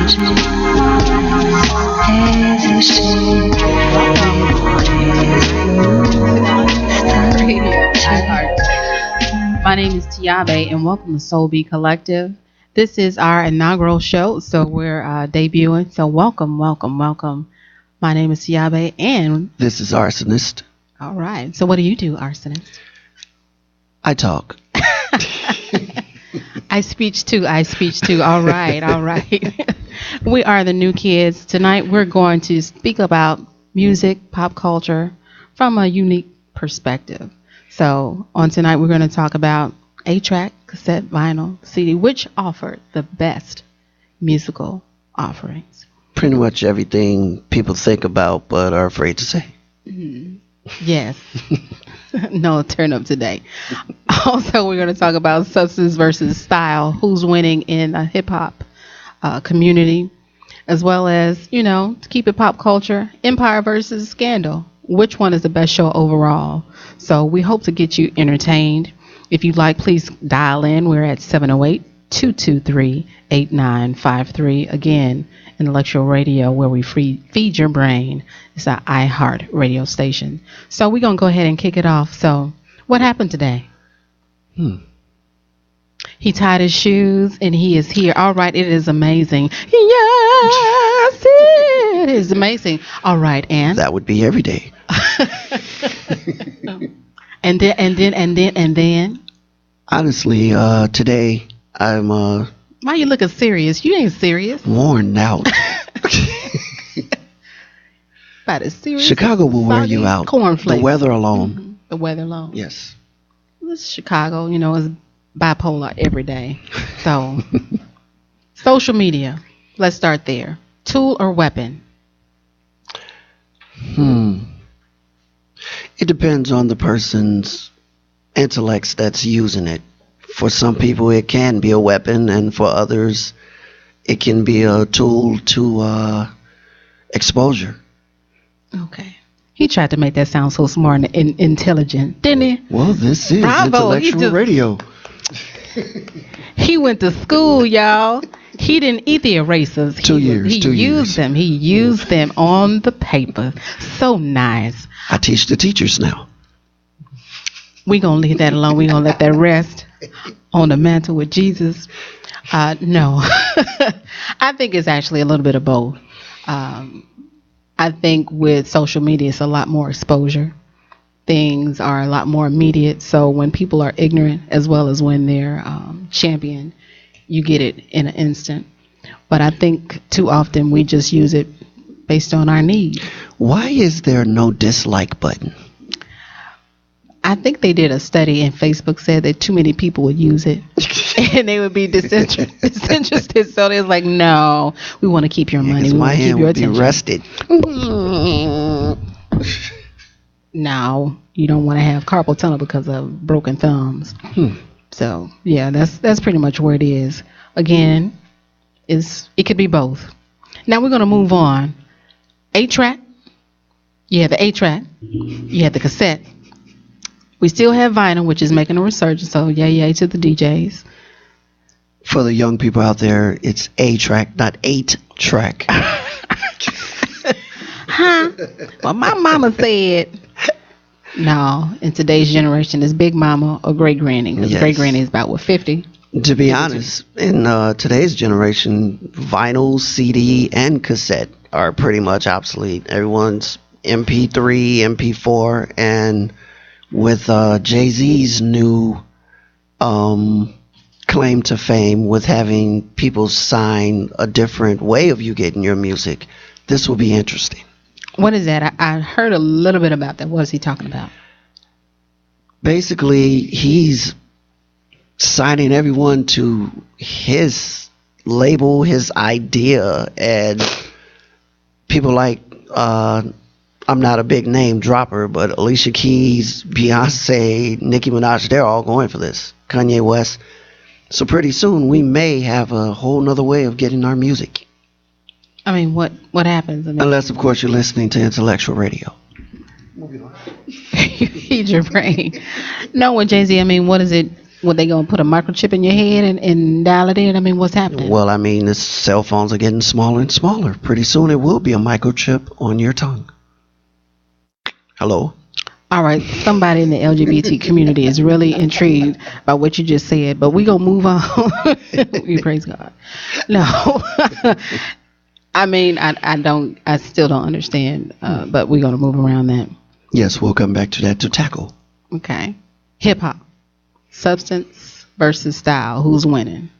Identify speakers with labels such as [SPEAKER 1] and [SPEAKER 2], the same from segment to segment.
[SPEAKER 1] My name is Tiaybe, and welcome to SoulBeat Collective. This is our inaugural show, so we're debuting. So welcome. My name is Tiaybe, and
[SPEAKER 2] this is Arsonist.
[SPEAKER 1] All right. So what do you do, Arsonist?
[SPEAKER 2] I talk.
[SPEAKER 1] I speech too. All right. We are the new kids. Tonight we're going to speak about music, pop culture from a unique perspective. So on tonight we're going to talk about 8-track, cassette, vinyl, CD, which offered the best musical offerings.
[SPEAKER 2] Pretty much everything people think about but are afraid to say.
[SPEAKER 1] Mm-hmm. Yes. No turn up today. Also, we're going to talk about substance versus style, who's winning in a hip-hop community, as well as, to keep it pop culture, Empire versus Scandal. Which one is the best show overall? So we hope to get you entertained. If you'd like, please dial in. We're at 708-223-8953. Again, Intellectual Radio, where we feed your brain. It's our iHeart radio station. So we're going to go ahead and kick it off. So what happened today? He tied his shoes and he is here. All right, it is amazing. Yes, it is amazing. All right, and
[SPEAKER 2] that would be every day.
[SPEAKER 1] and then. Honestly,
[SPEAKER 2] today I'm
[SPEAKER 1] Why you looking serious? You ain't serious.
[SPEAKER 2] Worn out.
[SPEAKER 1] About as serious.
[SPEAKER 2] Chicago will wear you out.
[SPEAKER 1] Cornflakes.
[SPEAKER 2] The weather alone.
[SPEAKER 1] Mm-hmm. The weather alone.
[SPEAKER 2] Yes.
[SPEAKER 1] This Chicago, is bipolar every day. So, social media. Let's start there. Tool or weapon?
[SPEAKER 2] It depends on the person's intellects that's using it. For some people, it can be a weapon, and for others, it can be a tool to exposure.
[SPEAKER 1] Okay. He tried to make that sound so smart and intelligent, didn't he?
[SPEAKER 2] Well, this is Intellectual Radio.
[SPEAKER 1] He went to school, y'all. He didn't eat the erasers.
[SPEAKER 2] 2 years.
[SPEAKER 1] He used them. He used them on the paper. So nice.
[SPEAKER 2] I teach the teachers now.
[SPEAKER 1] We're going to leave that alone. We're going to let that rest on the mantle with Jesus. No. I think it's actually a little bit of both. I think with social media, it's a lot more exposure. Things are a lot more immediate. So when people are ignorant, as well as when they're championed, you get it in an instant. But I think too often we just use it based on our need.
[SPEAKER 2] Why is there no dislike button?
[SPEAKER 1] I think they did a study and Facebook said that too many people would use it and they would be disinterested. So they're like, no, we want to keep your money. We
[SPEAKER 2] my
[SPEAKER 1] want to
[SPEAKER 2] hand
[SPEAKER 1] keep your
[SPEAKER 2] would
[SPEAKER 1] attention.
[SPEAKER 2] be rested.
[SPEAKER 1] No, you don't want to have carpal tunnel because of broken thumbs. So yeah, that's pretty much where it is. Again, it could be both. Now we're gonna move on. 8-track. You had the 8-track. You had the cassette. We still have vinyl, which is making a resurgence. So yay to the DJs.
[SPEAKER 2] For the young people out there, it's 8-track, not 8-track.
[SPEAKER 1] Huh? Well, my mama said. No, in today's generation, it's Big Mama or Great Granny. Because Great Granny is about, 50?
[SPEAKER 2] To be honest, in today's generation, vinyl, CD, and cassette are pretty much obsolete. Everyone's MP3, MP4, and with Jay-Z's new claim to fame with having people sign a different way of you getting your music, this will be interesting.
[SPEAKER 1] What is that? I heard a little bit about that. What is he talking about?
[SPEAKER 2] Basically, he's signing everyone to his label, his idea, and people like, I'm not a big name dropper, but Alicia Keys, Beyonce, Nicki Minaj, they're all going for this. Kanye West. So pretty soon we may have a whole nother way of getting our music.
[SPEAKER 1] I mean, what happens?
[SPEAKER 2] Unless, of course, you're listening to Intellectual Radio.
[SPEAKER 1] You feed your brain. No, with Jay-Z, what is it? What, they gonna put a microchip in your head and dial it in? I mean, what's happening?
[SPEAKER 2] Well, I mean, the cell phones are getting smaller and smaller. Pretty soon it will be a microchip on your tongue. Hello?
[SPEAKER 1] All right, somebody in the LGBT community is really intrigued by what you just said, but we're going to move on. We praise God. No. I mean, I still don't understand, but we're going to move around that.
[SPEAKER 2] Yes, we'll come back to that to tackle.
[SPEAKER 1] Okay. Hip hop. Substance versus style. Who's winning?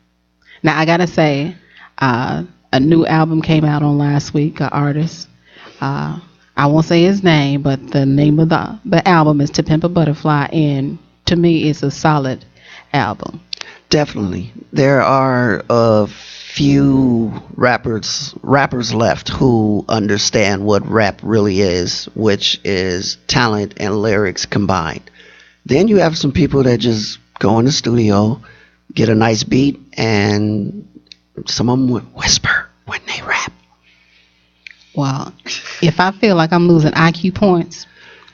[SPEAKER 1] Now, I got to say, a new album came out on last week, an artist. I won't say his name, but the name of the album is To Pimp a Butterfly, and to me, it's a solid album.
[SPEAKER 2] Definitely. There are a few rappers left who understand what rap really is, which is talent and lyrics combined. Then you have some people that just go in the studio, get a nice beat, and some of them whisper when they rap.
[SPEAKER 1] Well, if I feel like I'm losing IQ points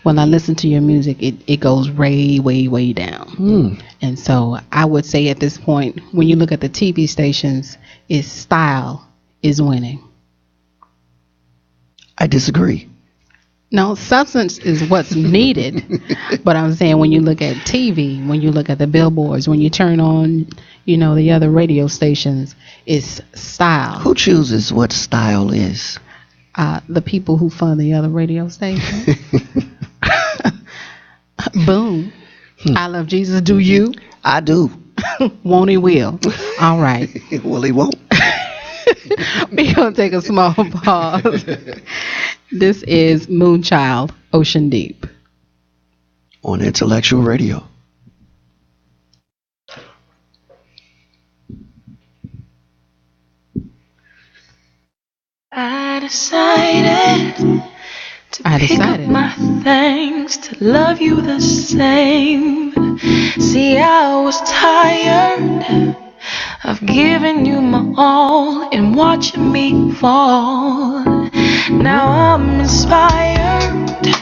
[SPEAKER 1] when I listen to your music, it goes way down. And so I would say at this point, when you look at the TV stations, its style is winning.
[SPEAKER 2] I disagree.
[SPEAKER 1] No, substance is what's needed. But I'm saying when you look at TV, when you look at the billboards, when you turn on, the other radio stations, it's style.
[SPEAKER 2] Who chooses what style is?
[SPEAKER 1] The people who fund the other radio station. Boom. I love Jesus. Do you?
[SPEAKER 2] I do.
[SPEAKER 1] Won't he will? All right.
[SPEAKER 2] Well, he won't.
[SPEAKER 1] We're going to take a small pause. This is Moonchild, Ocean Deep.
[SPEAKER 2] On Intellectual Radio.
[SPEAKER 3] I decided to pick up my things to love you the same. See, I was tired of giving you my all and watching me fall. Now I'm inspired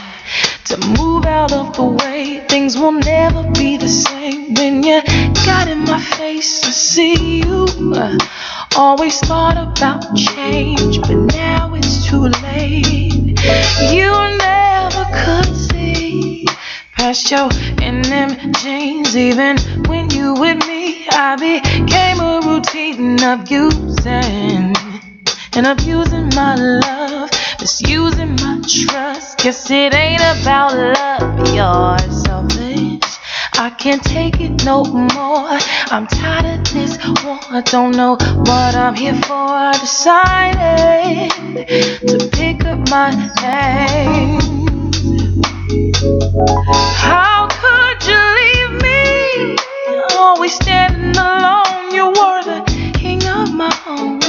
[SPEAKER 3] to move out of the way. Things will never be the same when you got in my face to see you. Always thought about change, but now it's too late. You never could see past your NM jeans. Even when you with me, I became a routine of using and abusing my love, misusing my trust. Guess it ain't about love, you're selfish. I can't take it no more. I'm tired of this war. I don't know what I'm here for. I decided to pick up my things. How could you leave me? Always standing alone. You were the king of my home.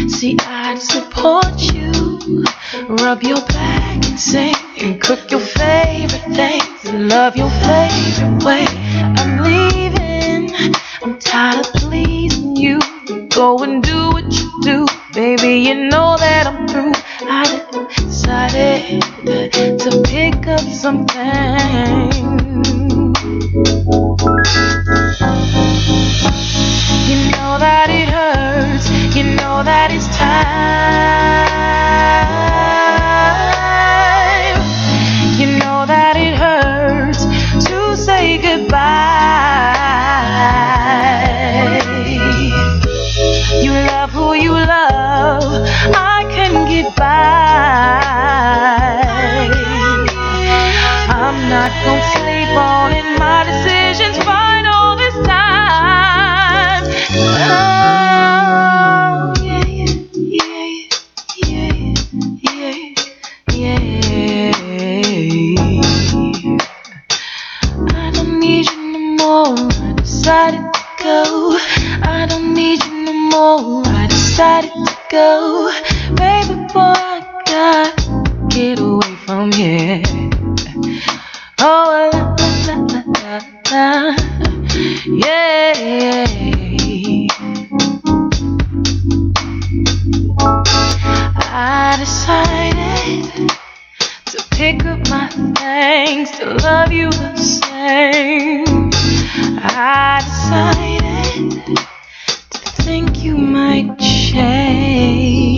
[SPEAKER 3] See, I'd support you, rub your back and sing, and cook your favorite things, and love your favorite way. I'm leaving, I'm tired of pleasing you. Go and do what you do, baby, you know that I'm through. I decided to pick up something. You know that it hurts, you know that it's time. You know that it hurts to say goodbye. You love who you love, I can get by. I'm not gonna sleep on in my decisions, fight all this time. Oh, yeah. I don't need you no more, I decided to go. I don't need you no more, I decided to go. Baby boy, I gotta get away from here. Oh, la la la la la, yeah. I decided to pick up my things to love you the same. might change.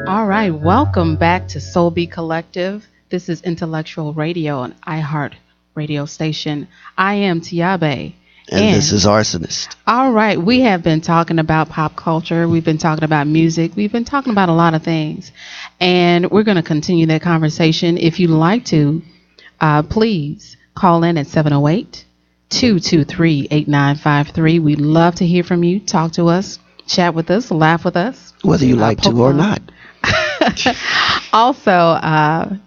[SPEAKER 1] All right, welcome back to SoulBeat Collective. This is Intellectual Radio, an iHeart radio station. I am Tiaybe.
[SPEAKER 2] And this is Arsonist.
[SPEAKER 1] All right, we have been talking about pop culture. We've been talking about music. We've been talking about a lot of things. And we're going to continue that conversation. If you'd like to, please call in at 708-223-8953. We'd love to hear from you. Talk to us, chat with us, laugh with us.
[SPEAKER 2] Whether you like to or not.
[SPEAKER 1] Also,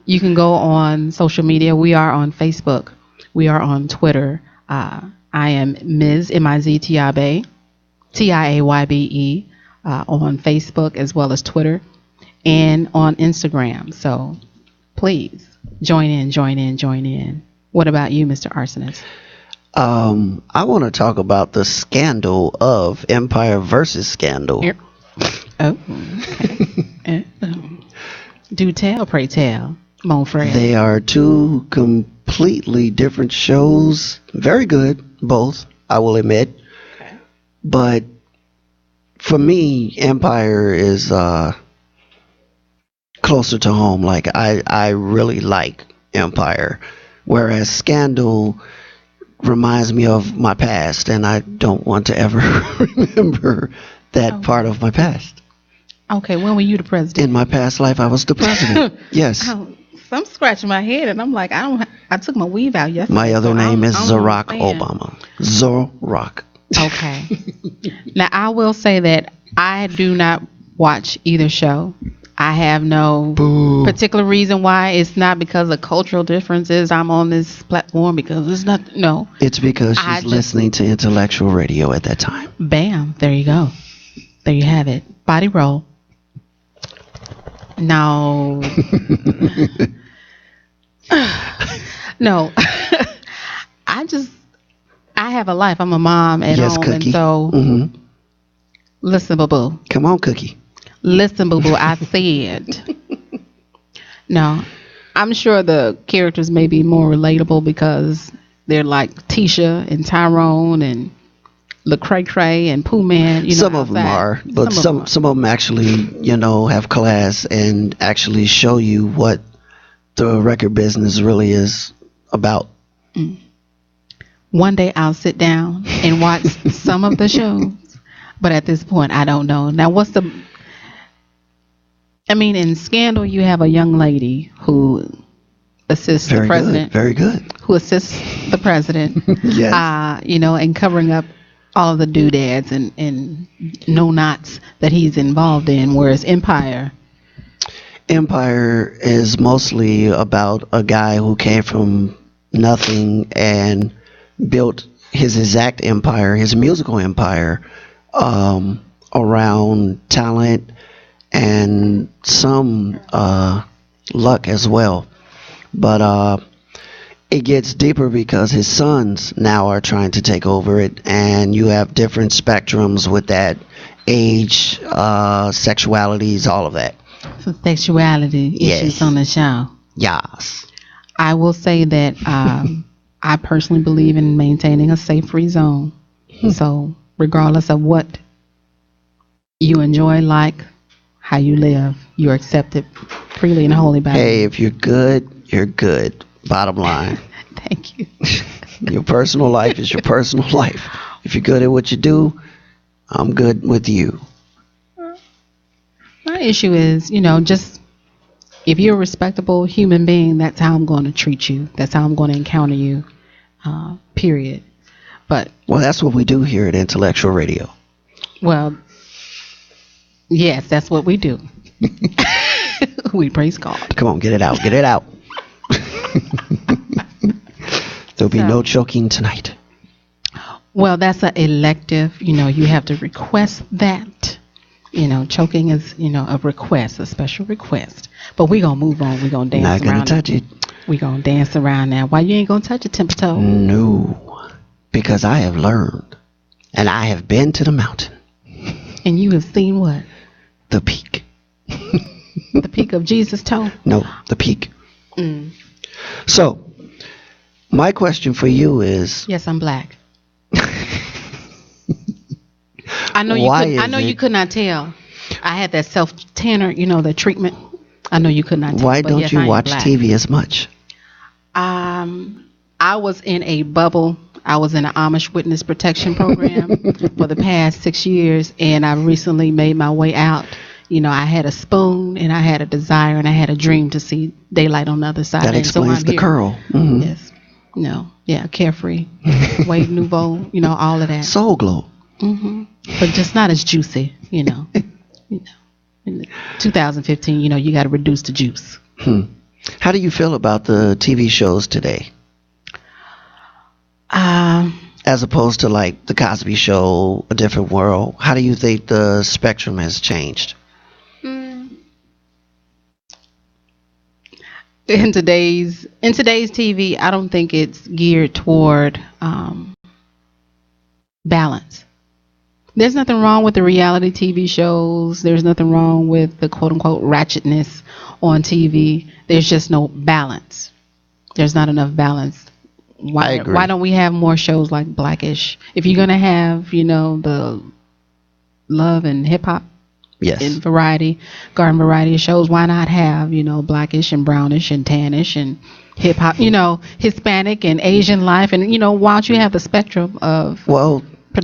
[SPEAKER 1] you can go on social media. We are on Facebook. We are on Twitter. I am Ms. M-I-Z Tiaybe, Tiaybe, on Facebook as well as Twitter and on Instagram. So please join in. What about you, Mr. Arsonist?
[SPEAKER 2] I want to talk about the scandal of Empire versus Scandal.
[SPEAKER 1] Oh, okay. Do tell, pray tell, mon frere.
[SPEAKER 2] They are two completely different shows. Very good, both, I will admit.
[SPEAKER 1] Okay.
[SPEAKER 2] But for me, Empire is closer to home. Like, I really like Empire. Whereas Scandal reminds me of my past, and I don't want to ever remember that part of my past.
[SPEAKER 1] Okay, when were you the president?
[SPEAKER 2] In my past life, I was the president. Yes.
[SPEAKER 1] I'm scratching my head, and I'm like, I took my weave out yesterday.
[SPEAKER 2] My other name is Barack
[SPEAKER 1] understand.
[SPEAKER 2] Obama. Zorak.
[SPEAKER 1] Okay. Now, I will say that I do not watch either show. I have no particular reason why. It's not because of cultural differences. I'm on this platform because it's not. No.
[SPEAKER 2] It's because she's listening to Intellectual Radio at that time.
[SPEAKER 1] Bam. There you go. There you have it. Body roll. No. No. I have a life. I'm a mom at home.
[SPEAKER 2] Cookie.
[SPEAKER 1] And so, listen, boo-boo.
[SPEAKER 2] Come on, Cookie.
[SPEAKER 1] Listen, boo-boo, I said. No, I'm sure the characters may be more relatable because they're like Tisha and Tyrone and LaCray and Pooh Man. You know,
[SPEAKER 2] some of them are, but some of them actually, have class and actually show you what the record business really is about.
[SPEAKER 1] One day I'll sit down and watch some of the shows, but at this point I don't know. Now, in Scandal, you have a young lady who assists the president.
[SPEAKER 2] Very good.
[SPEAKER 1] Who assists the president.
[SPEAKER 2] Yes.
[SPEAKER 1] And covering up all of the doodads and no knots that he's involved in, whereas Empire
[SPEAKER 2] is mostly about a guy who came from nothing and built his exact empire, his musical empire, around talent and some luck as well. But it gets deeper because his sons now are trying to take over it, and you have different spectrums with that: age, sexualities, all of that.
[SPEAKER 1] So sexuality issues on the show.
[SPEAKER 2] Yes.
[SPEAKER 1] I will say that I personally believe in maintaining a safe free zone. So regardless of what you enjoy, like how you live, you're accepted freely and wholly by
[SPEAKER 2] Hey, if you're good, you're good. Bottom line.
[SPEAKER 1] Thank you.
[SPEAKER 2] Your personal life is your personal life. If you're good at what you do, I'm good with you.
[SPEAKER 1] My issue is, just if you're a respectable human being, that's how I'm going to treat you. That's how I'm going to encounter you, period. Well,
[SPEAKER 2] that's what we do here at Intellectual Radio.
[SPEAKER 1] Well, yes, that's what we do. We praise God.
[SPEAKER 2] Come on, get it out. Get it out. There'll be no choking tonight.
[SPEAKER 1] Well, that's an elective. You have to request that. Choking is, a request, a special request. But we're going to move on. We're going to dance around.
[SPEAKER 2] Not going to touch it.
[SPEAKER 1] We're going to dance around now. Why you ain't going to touch it, Timper-toe?
[SPEAKER 2] No, because I have learned, and I have been to the mountain.
[SPEAKER 1] And you have seen what?
[SPEAKER 2] The peak.
[SPEAKER 1] The peak of Jesus' toe?
[SPEAKER 2] No, the peak. So, my question for you is...
[SPEAKER 1] Yes, I'm black. I know you could. I know you could not tell. I had that self tanner, the treatment. I know you could not tell.
[SPEAKER 2] Why
[SPEAKER 1] but
[SPEAKER 2] don't
[SPEAKER 1] yes,
[SPEAKER 2] you
[SPEAKER 1] I am
[SPEAKER 2] watch
[SPEAKER 1] black.
[SPEAKER 2] TV as much?
[SPEAKER 1] I was in a bubble. I was in an Amish witness protection program for the past 6 years, and I recently made my way out. I had a spoon, and I had a desire, and I had a dream to see daylight on the other side.
[SPEAKER 2] That explains the curl. Mm-hmm.
[SPEAKER 1] Yes. No. Yeah. Carefree. Wave Nouveau. All of that.
[SPEAKER 2] Soul Glow.
[SPEAKER 1] Mm-hmm. But just not as juicy. In 2015, you got to reduce the juice.
[SPEAKER 2] How do you feel about the TV shows today? As opposed to like the Cosby Show, A Different World, how do you think the spectrum has changed?
[SPEAKER 1] In today's TV, I don't think it's geared toward balance. There's nothing wrong with the reality TV shows. There's nothing wrong with the quote unquote ratchetness on TV. There's just no balance. There's not enough balance.
[SPEAKER 2] I agree.
[SPEAKER 1] Why don't we have more shows like Blackish? If you're gonna have, the love and hip hop,
[SPEAKER 2] yes,
[SPEAKER 1] and garden variety shows, why not have, Blackish and Brownish and Tannish and hip hop, Hispanic and Asian life, and why don't you have the spectrum of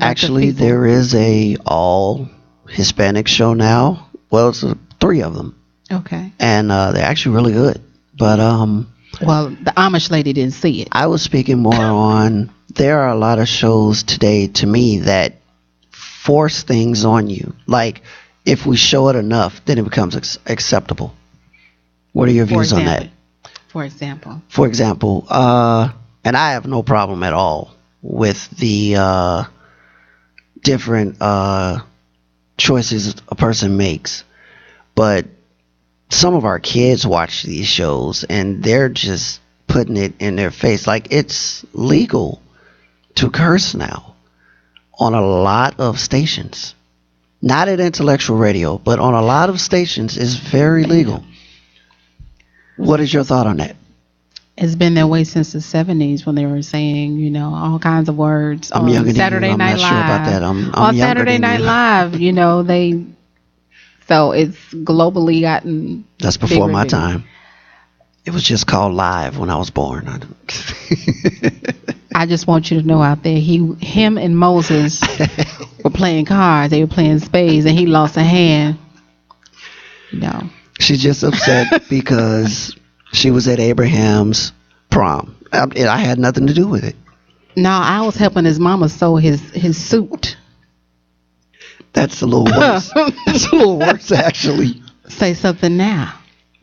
[SPEAKER 2] actually
[SPEAKER 1] people?
[SPEAKER 2] There is a all Hispanic show now. Well, it's 3 of them.
[SPEAKER 1] Okay.
[SPEAKER 2] And they're actually really good. But
[SPEAKER 1] well, the Amish lady didn't see it.
[SPEAKER 2] I was speaking more on, there are a lot of shows today to me that force things on you. Like, if we show it enough, then it becomes acceptable. What are your views on that?
[SPEAKER 1] For example,
[SPEAKER 2] and I have no problem at all with the different choices a person makes. But some of our kids watch these shows and they're just putting it in their face. Like, it's legal to curse now on a lot of stations. Not at Intellectual Radio, but on a lot of stations it's very legal. What is your thought on that?
[SPEAKER 1] It's been that way since the 70s when they were saying, all kinds of words on Saturday Night Live.
[SPEAKER 2] I'm not sure about that. I'm
[SPEAKER 1] on Saturday Night Live, so it's globally gotten.
[SPEAKER 2] That's before my time. It was just called Live when I was born.
[SPEAKER 1] I just want you to know out there, him and Moses were playing cards. They were playing spades, and he lost a hand.
[SPEAKER 2] She's just upset because she was at Abraham's prom. I had nothing to do with it.
[SPEAKER 1] No, I was helping his mama sew his suit.
[SPEAKER 2] That's a little worse. That's a little worse, actually.
[SPEAKER 1] Say something now.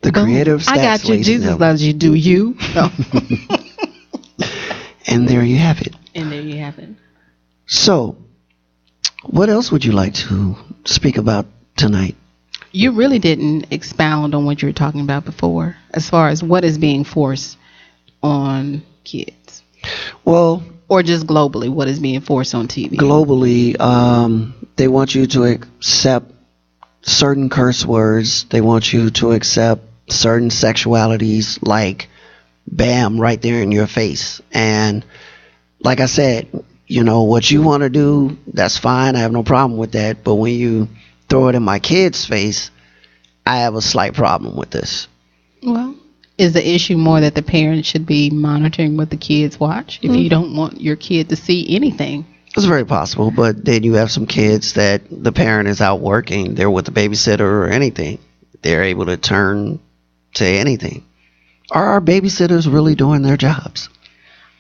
[SPEAKER 2] The creative stats,
[SPEAKER 1] I got you. Jesus loves you. Do you? No.
[SPEAKER 2] And there you have it. So, what else would you like to speak about tonight?
[SPEAKER 1] You really didn't expound on what you were talking about before, as far as what is being forced on kids.
[SPEAKER 2] Well,
[SPEAKER 1] or just globally, what is being forced on TV?
[SPEAKER 2] Globally, they want you to accept certain curse words. They want you to accept certain sexualities, like, bam, right there in your face. And like I said, what you want to do, that's fine. I have no problem with that. But when you throw it in my kid's face, I have a slight problem with this.
[SPEAKER 1] Well, is the issue more that the parents should be monitoring what the kids watch if you don't want your kid to see anything?
[SPEAKER 2] It's very possible, but then you have some kids that the parent is out working, they're with the babysitter or anything. They're able to turn to anything. Are our babysitters really doing their jobs?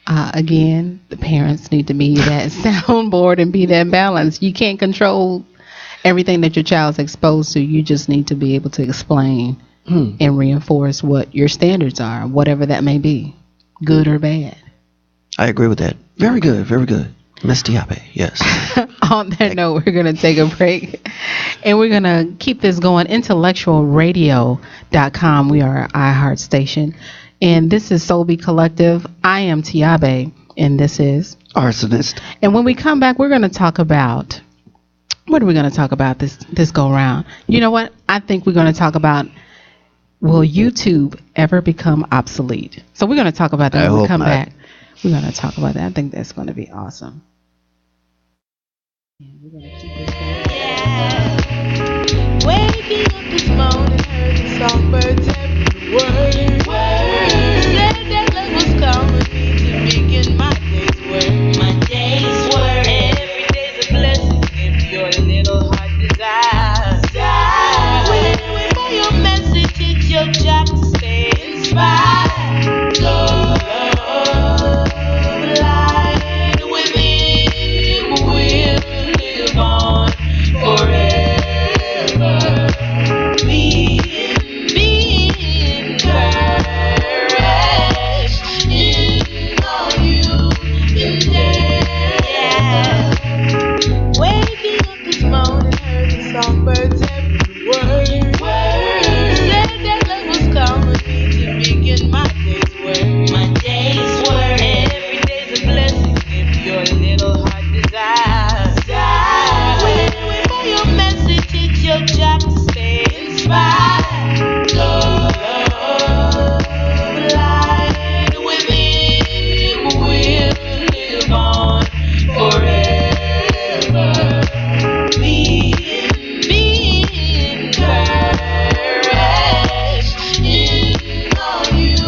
[SPEAKER 1] Again, the parents need to be that soundboard and be that balance. You can't control everything that your child's exposed to. You just need to be able to explain and reinforce what your standards are, whatever that may be, good or bad.
[SPEAKER 2] I agree with that. Very good, very good. Miss Tiaybe, yes.
[SPEAKER 1] On that note, we're going to take a break and we're going to keep this going. IntellectualRadio.com. We are an iHeart station. And this is SoulBeat Collective. I am Tiaybe, and this is
[SPEAKER 2] Arsonist.
[SPEAKER 1] And when we come back, we're going to talk about, what are we going to talk about this go round? You know what? I think we're going to talk about, will YouTube ever become obsolete? So we're going to talk about that when we come back. We're going to talk about that. I think that's going to be awesome. And we're gonna keep this going.
[SPEAKER 3] Yeah. Waking up this morning, heard the songbirds everywhere. Said that love was calling me to begin my day's work. My day's work. Every day's a blessing if your little heart desires. Wait for your message, it's your job to stay inspired. Love, light within will live on forever. Be encouraged in all you endeavor. Waking up this morning, heard the songbirds everywhere. Said that love was calling me to begin my day's work. My day's work. Every day's a blessing if your little heart desires. Wait for your message, it's your job to stay inspired. Love, light within will live on forever. Be encouraged in all you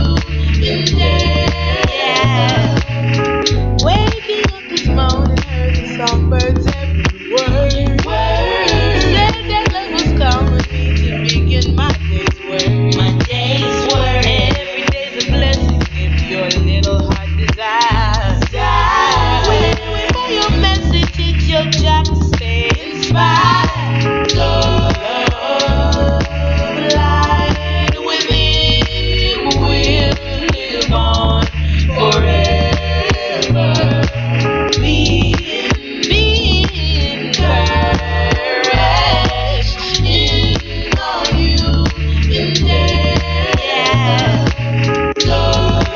[SPEAKER 3] endeavor. Waking up this morning, heard the songbirds everywhere. Said that love was calling me to begin my day's work. My day's work. Every day's a blessing if your little heart desires. Wait for your message, it's your job to stay inspired. Love, light within will live on forever. Be encouraged in all you endeavor. Love,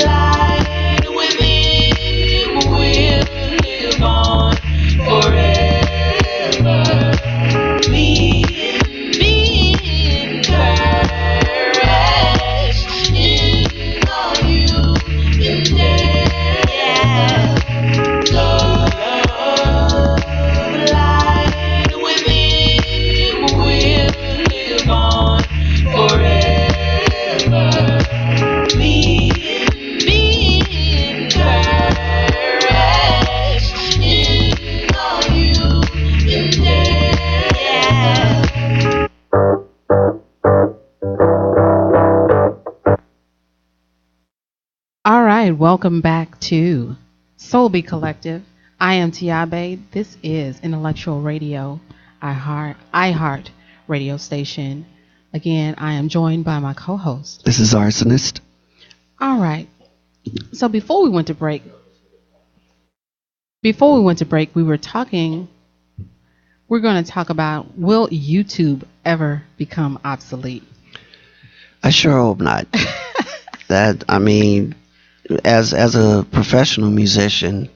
[SPEAKER 3] light within will live on forever. Be encouraged in all you endeavor. Love, light within will live on forever. Be encouraged in all you endeavor.
[SPEAKER 1] All right, welcome back to SoulBeat Collective. I am Tiaybe. This is Intellectual Radio, iHeart radio station. Again, I am joined by my co-host.
[SPEAKER 2] This is Arsonist.
[SPEAKER 1] All right. So before we went to break, we were talking. We're going to talk about, will YouTube ever become obsolete?
[SPEAKER 2] I sure hope not. As a professional musician,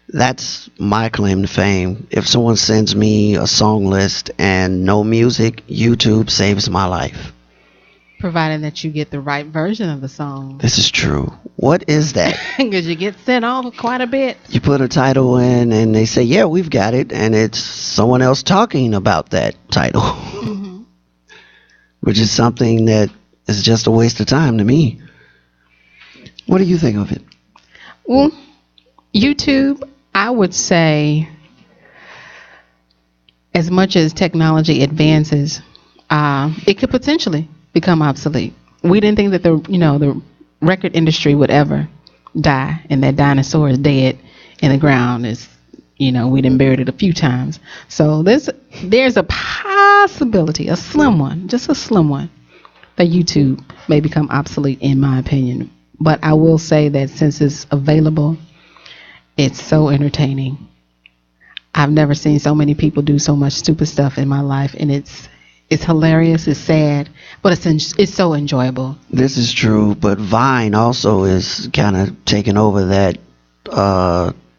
[SPEAKER 2] that's my claim to fame. If someone sends me a song list and no music, YouTube saves my life.
[SPEAKER 1] Provided that you get the right version of the song.
[SPEAKER 2] This is true. What is that?
[SPEAKER 1] Because you get sent off quite a bit.
[SPEAKER 2] You put a title in and they say, yeah, we've got it. And it's someone else talking about that title. Mm-hmm. Which is something that is just a waste of time to me. What do you think of it?
[SPEAKER 1] Well, YouTube, I would say, as much as technology advances, it could potentially become obsolete. We didn't think that the record industry would ever die, and that dinosaur is dead in the ground. We done buried it a few times. So there's a possibility, a slim one, just a slim one, that YouTube may become obsolete, in my opinion. But I will say that since it's available, it's so entertaining. I've never seen so many people do so much stupid stuff in my life, and it's hilarious, it's sad, but it's so enjoyable.
[SPEAKER 2] This is true, but Vine also is kind of taking over that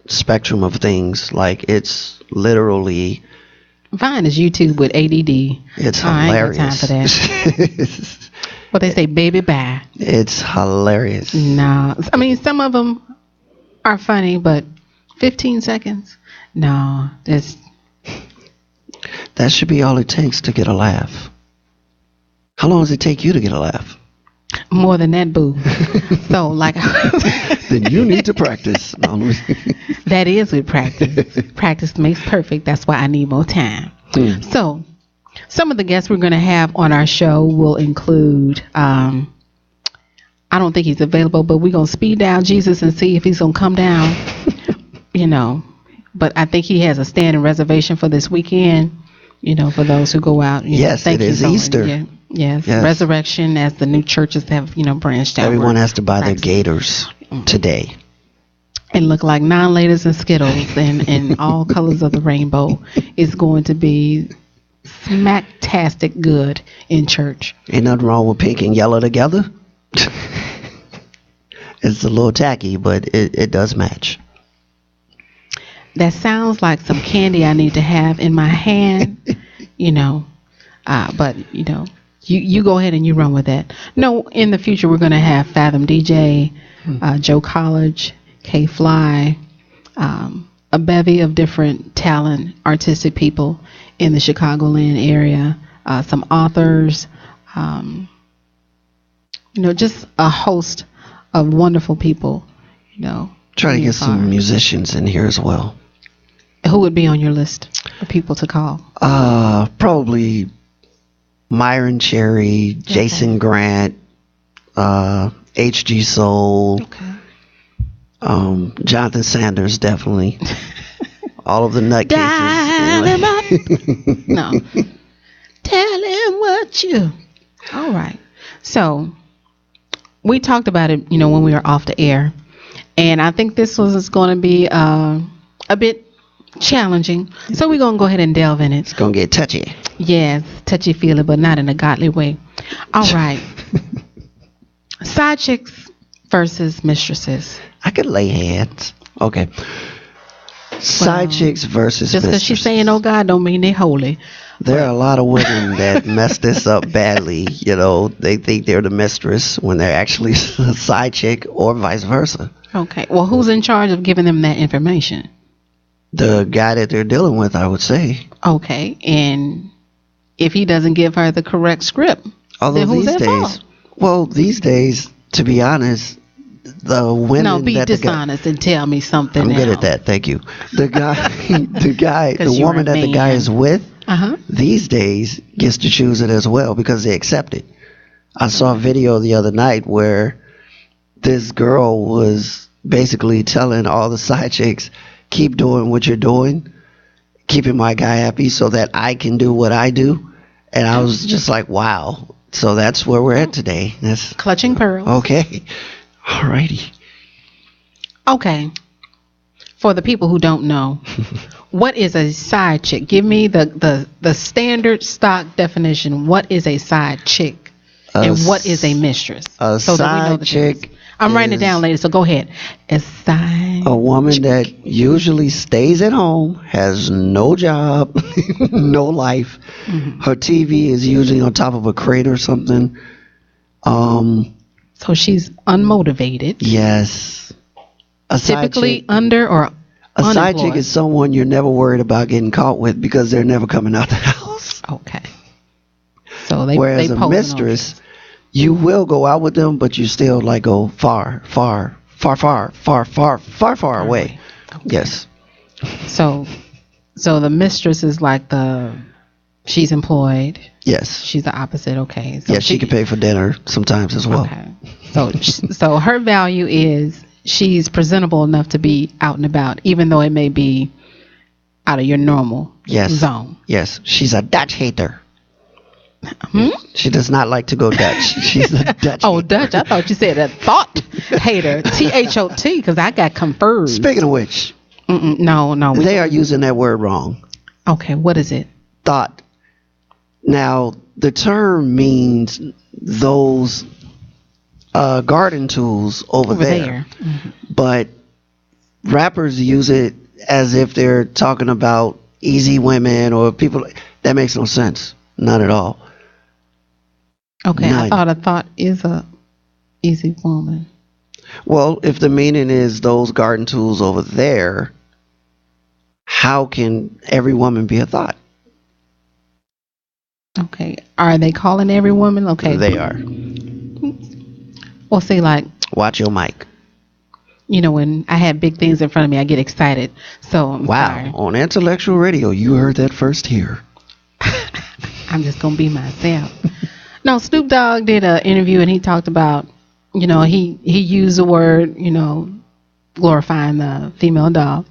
[SPEAKER 2] spectrum of things. Like, it's literally...
[SPEAKER 1] Vine is YouTube with ADD.
[SPEAKER 2] It's hilarious.
[SPEAKER 1] I ain't got time for that. What they say, baby, bye.
[SPEAKER 2] It's hilarious.
[SPEAKER 1] No. I mean, some of them are funny, but 15 seconds? No,
[SPEAKER 2] that should be all it takes to get a laugh. How long does it take you to get a laugh?
[SPEAKER 1] More than that, boo. So, like...
[SPEAKER 2] Then you need to practice.
[SPEAKER 1] That is with practice. Practice makes perfect. That's why I need more time. So, some of the guests we're going to have on our show will include... I don't think he's available, but we're going to speed down Jesus and see if he's going to come down. But I think he has a standing reservation for this weekend, for those who go out.
[SPEAKER 2] Yes, it is Easter.
[SPEAKER 1] Yeah. Yes, resurrection, as the new churches have, branched out.
[SPEAKER 2] Everyone has to buy their gaiters today.
[SPEAKER 1] And look like non-laters and Skittles and all colors of the rainbow. Is going to be smacktastic good in church.
[SPEAKER 2] Ain't nothing wrong with pink and yellow together. It's a little tacky, but it does match.
[SPEAKER 1] That sounds like some candy I need to have in my hand, but you go ahead and you run with that. No, in the future we're going to have Fathom DJ, Joe College, K Fly, a bevy of different talent, artistic people in the Chicagoland area, some authors, just a host of wonderful people,
[SPEAKER 2] Try to get some musicians in here as well.
[SPEAKER 1] Who would be on your list of people to call?
[SPEAKER 2] Probably Myron Cherry, Jason Grant, H.G. Soul, Jonathan Sanders, definitely. All of the nutcases.
[SPEAKER 1] Dial him up. No. Tell him what you. All right. So, we talked about it, when we were off the air. And I think this was going to be a bit challenging. So, we're going to go ahead and delve in it.
[SPEAKER 2] It's going to get touchy.
[SPEAKER 1] Yes, touchy-feely, but not in a godly way. All right. Side chicks versus mistresses.
[SPEAKER 2] I could lay hands. Okay. Side chicks versus
[SPEAKER 1] just because she's saying, oh God, don't mean they're holy.
[SPEAKER 2] There are a lot of women that mess this up badly. They think they're the mistress when they're actually a side chick, or vice versa.
[SPEAKER 1] Okay. Well, who's in charge of giving them that information?
[SPEAKER 2] The guy that they're dealing with, I would say.
[SPEAKER 1] Okay. And if he doesn't give her the correct script, then who's at fault?
[SPEAKER 2] Well, these days, to be honest, the women.
[SPEAKER 1] No, be dishonest and tell me something.
[SPEAKER 2] I'm good at that. Thank you. The woman that the guy is with, these days gets to choose it as well because they accept it. I saw a video the other night where this girl was basically telling all the side chicks, keep doing what you're doing, keeping my guy happy so that I can do what I do. And I was just like, wow. So that's where we're at today. That's
[SPEAKER 1] clutching pearls.
[SPEAKER 2] Okay. Alrighty.
[SPEAKER 1] Okay. For the people who don't know, what is a side chick? Give me the standard stock definition. What is a side chick? And what is a mistress?
[SPEAKER 2] A
[SPEAKER 1] so
[SPEAKER 2] side
[SPEAKER 1] that we know the
[SPEAKER 2] chick.
[SPEAKER 1] difference. I'm writing it down later, so go ahead. A
[SPEAKER 2] woman
[SPEAKER 1] chick.
[SPEAKER 2] that usually stays at home, has no job, no life. Mm-hmm. Her TV is usually on top of a crate or something.
[SPEAKER 1] So she's unmotivated.
[SPEAKER 2] Yes.
[SPEAKER 1] Typically under or
[SPEAKER 2] a
[SPEAKER 1] unemployed.
[SPEAKER 2] side chick is someone you're never worried about getting caught with because they're never coming out the house.
[SPEAKER 1] Okay. So
[SPEAKER 2] whereas a mistress, you will go out with them, but you still like go far away. Okay. Yes.
[SPEAKER 1] So the mistress is like she's employed.
[SPEAKER 2] Yes.
[SPEAKER 1] She's the opposite. Okay. So
[SPEAKER 2] yeah, she can pay for dinner sometimes as well.
[SPEAKER 1] Okay. So her value is she's presentable enough to be out and about, even though it may be out of your normal zone.
[SPEAKER 2] Yes. She's a Dutch hater. She does not like to go Dutch. She's a Dutch hater.
[SPEAKER 1] Dutch. I thought you said a thought hater. THOT, because I got confused.
[SPEAKER 2] Speaking of which.
[SPEAKER 1] No.
[SPEAKER 2] They are using that word wrong.
[SPEAKER 1] Okay, what is it?
[SPEAKER 2] Thought. Now, the term means those garden tools over there. Mm-hmm. But rappers use it as if they're talking about easy women or people. That makes no sense. None at all.
[SPEAKER 1] Okay, none. I thought is a easy woman.
[SPEAKER 2] Well, if the meaning is those garden tools over there, how can every woman be a thought?
[SPEAKER 1] Okay. Are they calling every woman? Okay.
[SPEAKER 2] They are.
[SPEAKER 1] Well, see, like,
[SPEAKER 2] watch your mic.
[SPEAKER 1] When I have big things in front of me, I get excited. So I'm sorry.
[SPEAKER 2] On Intellectual Radio, you heard that first here.
[SPEAKER 1] I'm just gonna be myself. No, Snoop Dogg did an interview and he talked about, he used the word, glorifying the female dog,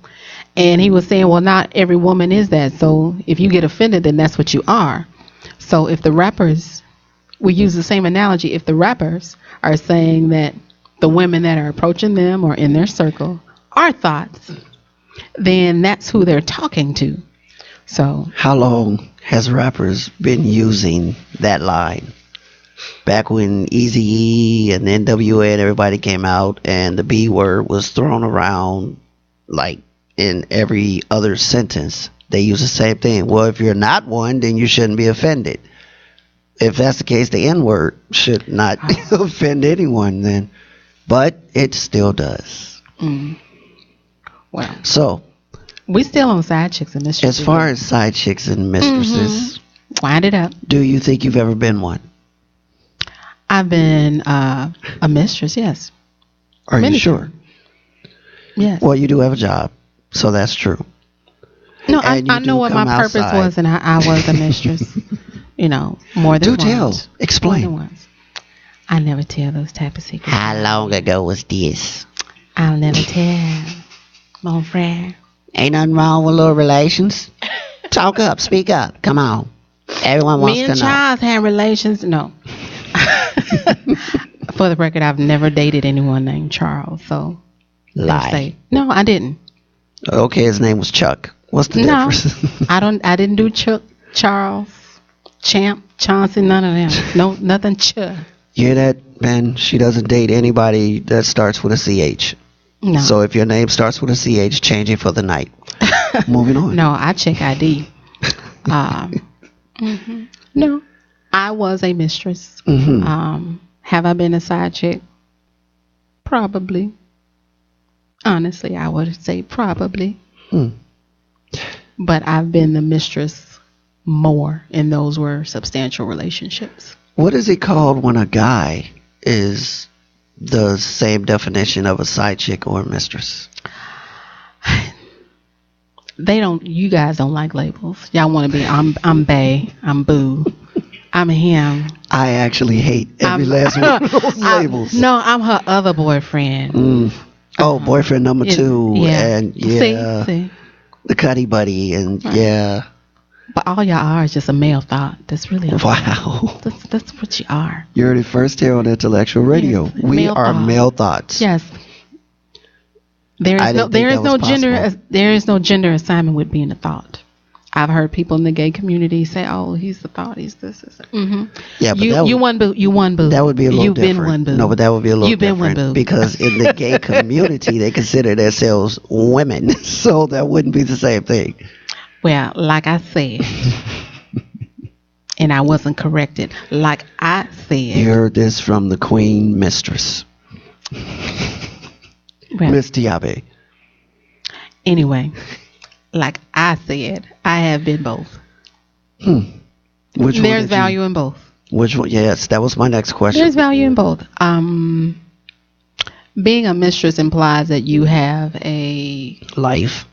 [SPEAKER 1] and he was saying, well, not every woman is that. So if you get offended, then that's what you are. So if the rappers, we use the same analogy, if the rappers are saying that the women that are approaching them or in their circle are thoughts, then that's who they're talking to. So
[SPEAKER 2] how long has rappers been using that line? Back when Eazy-E and NWA and everybody came out and the B word was thrown around like in every other sentence, they use the same thing. Well, if you're not one, then you shouldn't be offended. If that's the case, the N word should not offend anyone then. But it still does.
[SPEAKER 1] Well,
[SPEAKER 2] so
[SPEAKER 1] we still on side chicks and mistresses.
[SPEAKER 2] As far as side chicks and mistresses,
[SPEAKER 1] wind it up.
[SPEAKER 2] Do you think you've ever been one?
[SPEAKER 1] I've been a mistress, yes.
[SPEAKER 2] Are you sure?
[SPEAKER 1] Yes.
[SPEAKER 2] Well, you do have a job, so that's true.
[SPEAKER 1] No, I know what my purpose was, and I was a mistress. More than once.
[SPEAKER 2] Do tell. Explain.
[SPEAKER 1] More than once. I never tell those type of secrets.
[SPEAKER 2] How long ago was this?
[SPEAKER 1] I'll never tell, mon frere.
[SPEAKER 2] Ain't nothing wrong with little relations. Talk up, speak up. Come on. Everyone wants to know. Me and
[SPEAKER 1] Charles had relations. No. For the record, I've never dated anyone named Charles. So
[SPEAKER 2] lie.
[SPEAKER 1] No, I didn't.
[SPEAKER 2] Okay, his name was Chuck. What's the difference?
[SPEAKER 1] I didn't do Chuck, Charles, Champ, Chauncey, none of them. No, nothing Chuck.
[SPEAKER 2] You hear that, Ben? She doesn't date anybody that starts with a CH.
[SPEAKER 1] No.
[SPEAKER 2] So if your name starts with a CH, change it for the night. Moving on.
[SPEAKER 1] No, I check ID. No, I was a mistress. Have I been a side chick? Probably. Honestly, I would say probably. But I've been the mistress more, and those were substantial relationships.
[SPEAKER 2] What is it called when a guy is the same definition of a side chick or a mistress?
[SPEAKER 1] You guys don't like labels. Y'all want to be, I'm bae, I'm boo, I'm him.
[SPEAKER 2] I actually hate every last one of those labels.
[SPEAKER 1] I'm her other boyfriend.
[SPEAKER 2] Oh, boyfriend number 2.
[SPEAKER 1] Yeah.
[SPEAKER 2] And
[SPEAKER 1] See?
[SPEAKER 2] The cutty buddy. And yeah.
[SPEAKER 1] But all y'all are is just a male thought. That's really
[SPEAKER 2] wow.
[SPEAKER 1] That's what you are.
[SPEAKER 2] You heard it first here on Intellectual Radio.
[SPEAKER 1] Yes,
[SPEAKER 2] we are male thoughts.
[SPEAKER 1] Yes. There is no gender assignment with being a thought. I've heard people in the gay community say, "Oh, he's the thought. He's this."
[SPEAKER 2] Yeah, but
[SPEAKER 1] you won boo. You won boo.
[SPEAKER 2] That would be a little
[SPEAKER 1] You've
[SPEAKER 2] different.
[SPEAKER 1] Been one boo.
[SPEAKER 2] No, but that would be a little
[SPEAKER 1] You've
[SPEAKER 2] different.
[SPEAKER 1] Been one boo.
[SPEAKER 2] Because in the gay community, they consider themselves women, so that wouldn't be the same thing.
[SPEAKER 1] Well, like I said, and I wasn't corrected. Like I said,
[SPEAKER 2] you heard this from the Queen Mistress, Miss Tiaybe.
[SPEAKER 1] Anyway. Like I said, I have been both. There's value in both.
[SPEAKER 2] Which one? Yes, that was my next question.
[SPEAKER 1] There's value in both. Being a mistress implies that you have a
[SPEAKER 2] life.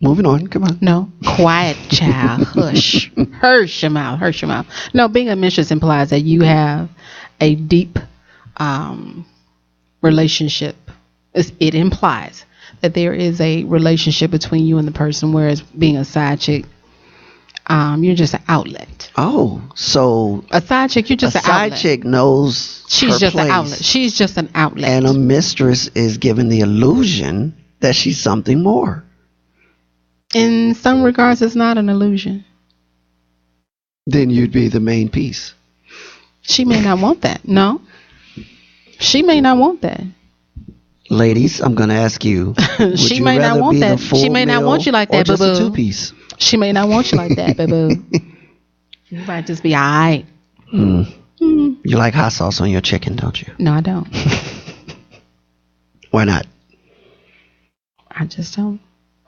[SPEAKER 2] Moving on, come on.
[SPEAKER 1] No, quiet, child. Hush. Hush your mouth. Hush your mouth. No, being a mistress implies that you have a deep relationship. It implies that there is a relationship between you and the person, whereas being a side chick, you're just an outlet.
[SPEAKER 2] Oh, so
[SPEAKER 1] a side chick, you're just an outlet. A
[SPEAKER 2] side chick knows
[SPEAKER 1] she's just
[SPEAKER 2] place,
[SPEAKER 1] an outlet. She's just an outlet.
[SPEAKER 2] And a mistress is given the illusion that she's something more.
[SPEAKER 1] In some regards, it's not an illusion.
[SPEAKER 2] Then you'd be the main piece.
[SPEAKER 1] She may not want that. No. She may not want that.
[SPEAKER 2] Ladies, I'm going to ask you.
[SPEAKER 1] She may not want that. She may not want you like that, boo-boo.
[SPEAKER 2] Just a two-piece?
[SPEAKER 1] She may not want you like that, boo-boo. You might just be all right.
[SPEAKER 2] You like hot sauce on your chicken, don't you?
[SPEAKER 1] No, I don't.
[SPEAKER 2] Why not?
[SPEAKER 1] I just don't.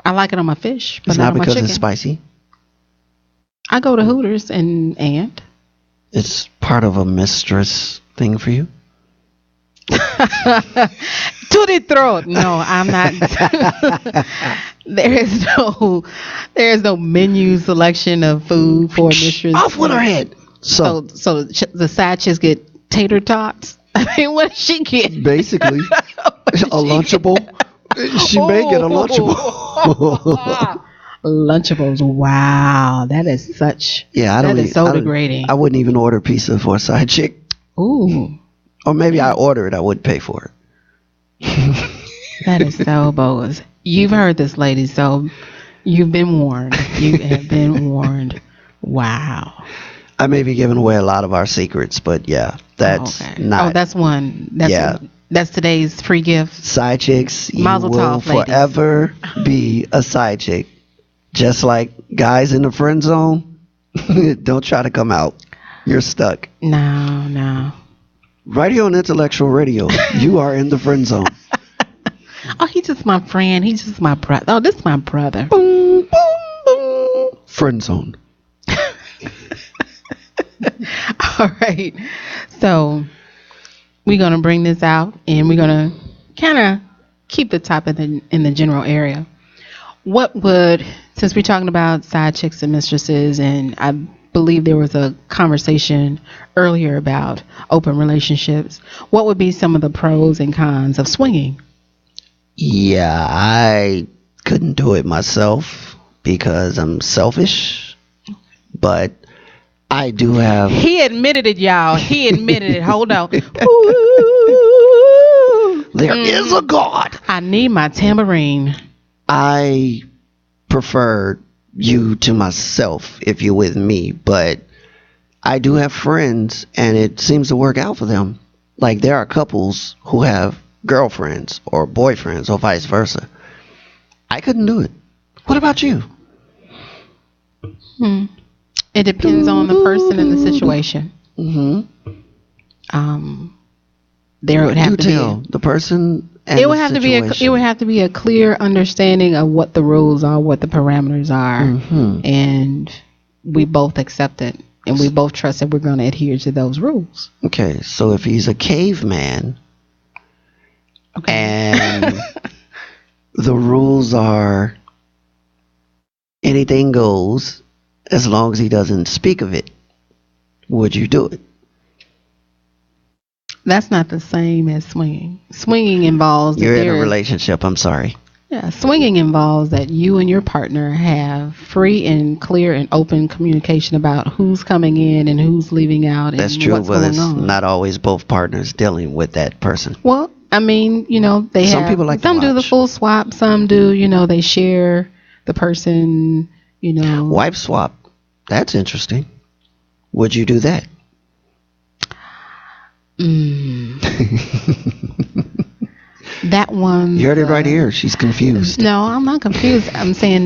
[SPEAKER 1] I like it on my fish, but
[SPEAKER 2] it's
[SPEAKER 1] not
[SPEAKER 2] not
[SPEAKER 1] on my
[SPEAKER 2] because
[SPEAKER 1] chicken.
[SPEAKER 2] it's spicy.
[SPEAKER 1] I go to Hooters and
[SPEAKER 2] It's part of a mistress thing for you.
[SPEAKER 1] to the throat. No, I'm not. there is no menu selection of food for mistress.
[SPEAKER 2] Off with her head. So
[SPEAKER 1] the side chicks get tater tots. I mean, what does she get?
[SPEAKER 2] basically, a Lunchable. She may get a Lunchable.
[SPEAKER 1] Lunchables. Wow, that is such.
[SPEAKER 2] Yeah,
[SPEAKER 1] that is so degrading.
[SPEAKER 2] I wouldn't even order pizza for a side chick.
[SPEAKER 1] Ooh.
[SPEAKER 2] Or maybe I order it. I wouldn't pay for it.
[SPEAKER 1] That is so bogus. You've heard this, lady, so you've been warned. You have been warned. Wow.
[SPEAKER 2] I may be giving away a lot of our secrets, but yeah, that's not.
[SPEAKER 1] Oh, that's one.
[SPEAKER 2] Yeah.
[SPEAKER 1] That's today's free gift.
[SPEAKER 2] Side chicks, you
[SPEAKER 1] Mazel
[SPEAKER 2] will
[SPEAKER 1] tov, ladies.
[SPEAKER 2] forever be a side chick. Just like guys in the friend zone, don't try to come out. You're stuck.
[SPEAKER 1] No.
[SPEAKER 2] Right here on Intellectual Radio, you are in the friend zone.
[SPEAKER 1] Oh, he's just my friend. He's just my brother. Oh, this is my brother.
[SPEAKER 2] Boom, boom, boom. Friend zone.
[SPEAKER 1] All right. So we're going to bring this out, and we're going to kind of keep the topic in the general area. Since we're talking about side chicks and mistresses, and I believe there was a conversation earlier about open relationships, what would be some of the pros and cons of swinging?
[SPEAKER 2] Yeah, I couldn't do it myself because I'm selfish, but I do have.
[SPEAKER 1] He admitted it, y'all. He admitted it. Hold on.
[SPEAKER 2] There is a God.
[SPEAKER 1] I need my tambourine.
[SPEAKER 2] I prefer you to myself if you're with me, but I do have friends and it seems to work out for them. Like there are couples who have girlfriends or boyfriends or vice versa. I couldn't do it. What about you?
[SPEAKER 1] It depends on the person and the situation. There would have to be
[SPEAKER 2] the person. And
[SPEAKER 1] it would have to be a clear understanding of what the rules are, what the parameters are, and we both accept it, and we both trust that we're going to adhere to those rules.
[SPEAKER 2] Okay, so if he's a caveman, and the rules are anything goes as long as he doesn't speak of it, would you do it?
[SPEAKER 1] That's not the same as swinging. Swinging involves...
[SPEAKER 2] You're in a relationship, I'm sorry.
[SPEAKER 1] Yeah, swinging involves that you and your partner have free and clear and open communication about who's coming in and who's leaving out and
[SPEAKER 2] That's true,
[SPEAKER 1] what's
[SPEAKER 2] but
[SPEAKER 1] going
[SPEAKER 2] it's
[SPEAKER 1] on.
[SPEAKER 2] not always both partners dealing with that person.
[SPEAKER 1] Well, I mean,
[SPEAKER 2] Some people like to
[SPEAKER 1] some do the
[SPEAKER 2] watch.
[SPEAKER 1] full swap, some do, they share the person,
[SPEAKER 2] Wife swap. That's interesting. Would you do that?
[SPEAKER 1] That one.
[SPEAKER 2] You heard it right here. She's confused.
[SPEAKER 1] No, I'm not confused. I'm saying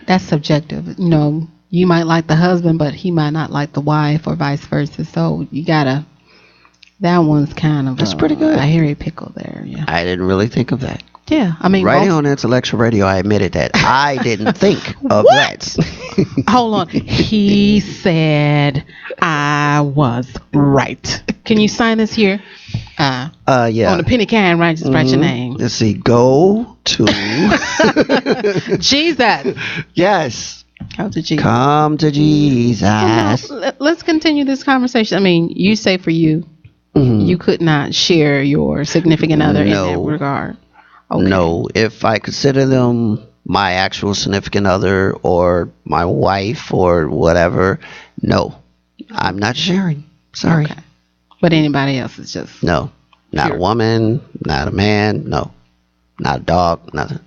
[SPEAKER 1] that's subjective. You might like the husband, but he might not like the wife, or vice versa. So you gotta. That one's kind of
[SPEAKER 2] That's pretty good.
[SPEAKER 1] A hairy pickle there. Yeah.
[SPEAKER 2] I didn't really think of that.
[SPEAKER 1] Yeah, I mean,
[SPEAKER 2] right on Intellectual Radio, I admitted that. I didn't think of that.
[SPEAKER 1] Hold on. He said I was right. Can you sign this here?
[SPEAKER 2] Yeah.
[SPEAKER 1] On the penny can, right? Just write your name.
[SPEAKER 2] Let's see. Go to
[SPEAKER 1] Jesus.
[SPEAKER 2] Yes.
[SPEAKER 1] Come to Jesus.
[SPEAKER 2] Come to Jesus.
[SPEAKER 1] Let's continue this conversation. I mean, you say for you, you could not share your significant other in that regard. Okay.
[SPEAKER 2] No, if I consider them my actual significant other or my wife or whatever, no, I'm not sharing. Sorry.
[SPEAKER 1] Okay. But anybody else is just...
[SPEAKER 2] No, not a woman, not a man, no, not a dog, nothing.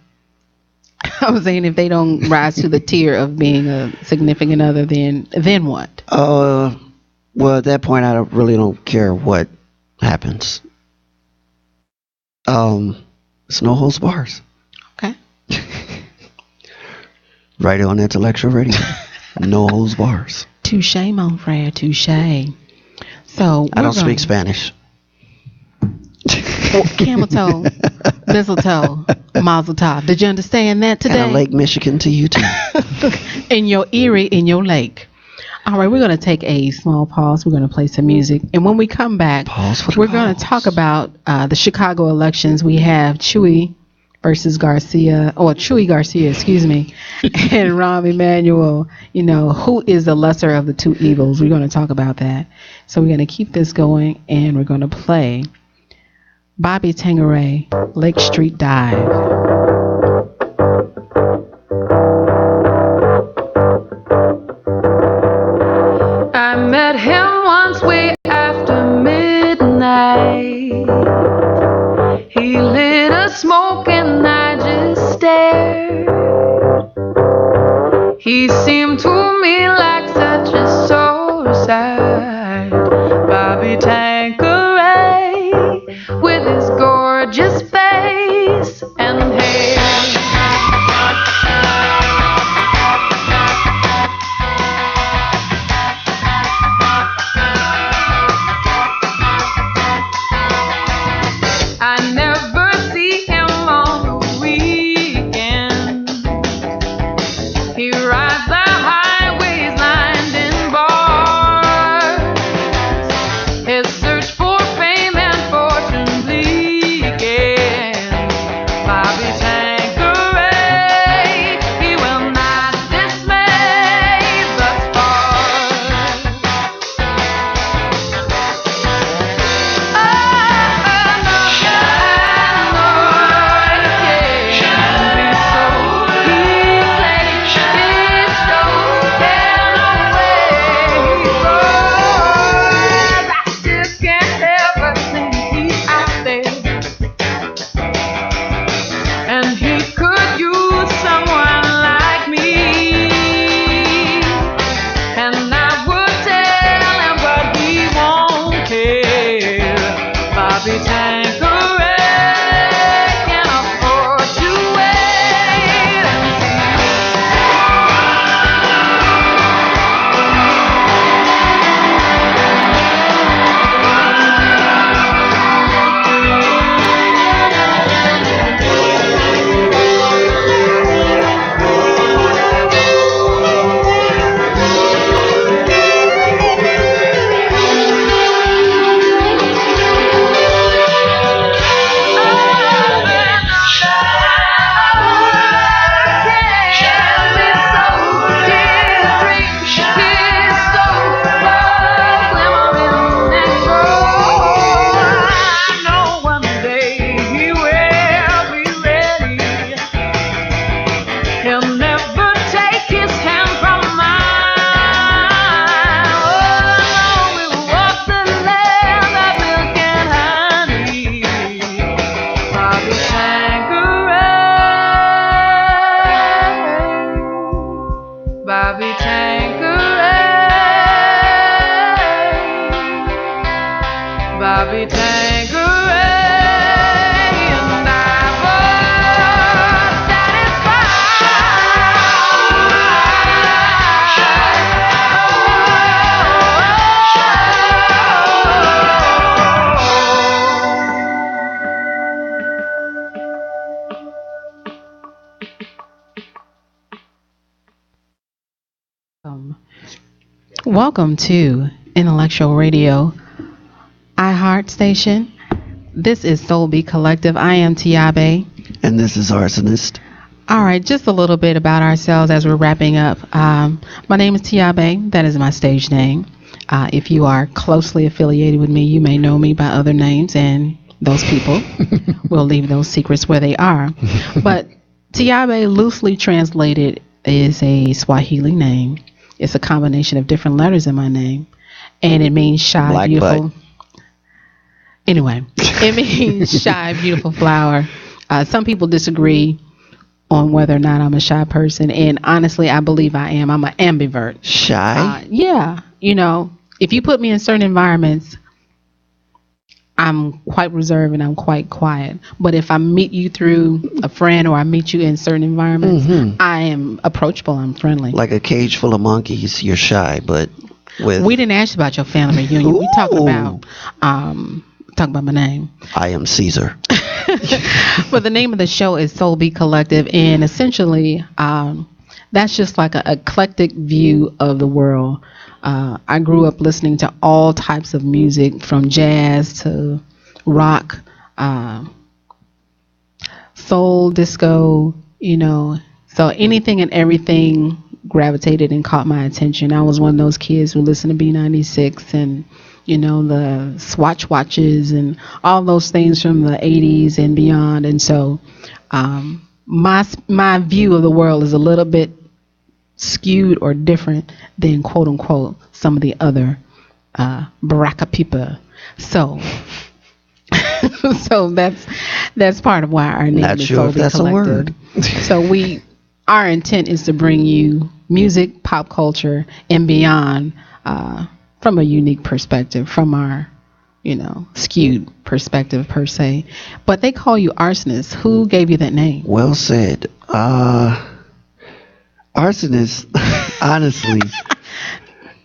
[SPEAKER 1] I was saying if they don't rise to the tier of being a significant other, then what?
[SPEAKER 2] Well, at that point, I really don't care what happens. It's no holds bars.
[SPEAKER 1] Okay.
[SPEAKER 2] Right on Intellectual Radio. No holds bars.
[SPEAKER 1] Touche, mon frere, touche. So
[SPEAKER 2] I don't speak Spanish.
[SPEAKER 1] Camel toe, mistletoe, Mazel tov. Did you understand that today?
[SPEAKER 2] And a Lake Michigan to you too.
[SPEAKER 1] In your Erie, in your lake. All right, we're going to take a small pause. We're going to play some music. And when we come back, we're going to talk about the Chicago elections. We have Chewy Garcia, excuse me, and Rahm Emanuel. You know, who is the lesser of the two evils? We're going to talk about that. So we're going to keep this going, and we're going to play Bobby Tangeray, Lake Street Dive.
[SPEAKER 3] I met him once way after midnight. He lit a smoke and I just stared. He seemed to me like such a suicide. Bobby Tangeray with his gorgeous face and hair. I never see him on the weekend. He rides the highways lined in bars. His search for fame and fortune bleakens. Bobby Tangeray, he will not dismay thus far. And he could use someone like me. And I would tell him, but he won't care. Bobby Tangeray can afford to wait and Bobby Tangeray, Bobby Tangeray, and I was
[SPEAKER 1] Welcome to Intellectual Radio, iHeart Station. This is SoulBeat Collective. I am Tiaybe.
[SPEAKER 2] And this is Arsonist.
[SPEAKER 1] All right, just a little bit about ourselves as we're wrapping up. My name is Tiaybe. That is my stage name. If you are closely affiliated with me, you may know me by other names, and those people will leave those secrets where they are. But Tiaybe, loosely translated, is a Swahili name. It's a combination of different letters in my name, and it means shy,
[SPEAKER 2] Black
[SPEAKER 1] beautiful.
[SPEAKER 2] butt.
[SPEAKER 1] Anyway, it means shy, beautiful flower. Some people disagree on whether or not I'm a shy person, and honestly, I believe I am. I'm an ambivert.
[SPEAKER 2] Shy?
[SPEAKER 1] Yeah, you know, if you put me in certain environments, I'm quite reserved and I'm quite quiet. But if I meet you through a friend or I meet you in certain environments, I am approachable. I'm friendly.
[SPEAKER 2] Like a cage full of monkeys, you're shy, but with...
[SPEAKER 1] We didn't ask about your family reunion. We talking about Talk about my name.
[SPEAKER 2] I am Caesar.
[SPEAKER 1] But the name of the show is SoulBeat Collective, and essentially, that's just like an eclectic view of the world. I grew up listening to all types of music, from jazz to rock, soul, disco, so anything and everything gravitated and caught my attention. I was one of those kids who listened to B96 and the Swatch watches and all those things from the 80s and beyond. And so my view of the world is a little bit skewed or different than, quote unquote, some of the other Baraka people. So so that's part of why our name
[SPEAKER 2] Not
[SPEAKER 1] is
[SPEAKER 2] sure if
[SPEAKER 1] SoulBeat
[SPEAKER 2] that's
[SPEAKER 1] Collective.
[SPEAKER 2] a word.
[SPEAKER 1] So our intent is to bring you music, pop culture, and beyond from a unique perspective, from our skewed perspective per se. But they call you arsonist. Who gave you that name?
[SPEAKER 2] Well said. Arsonist, honestly.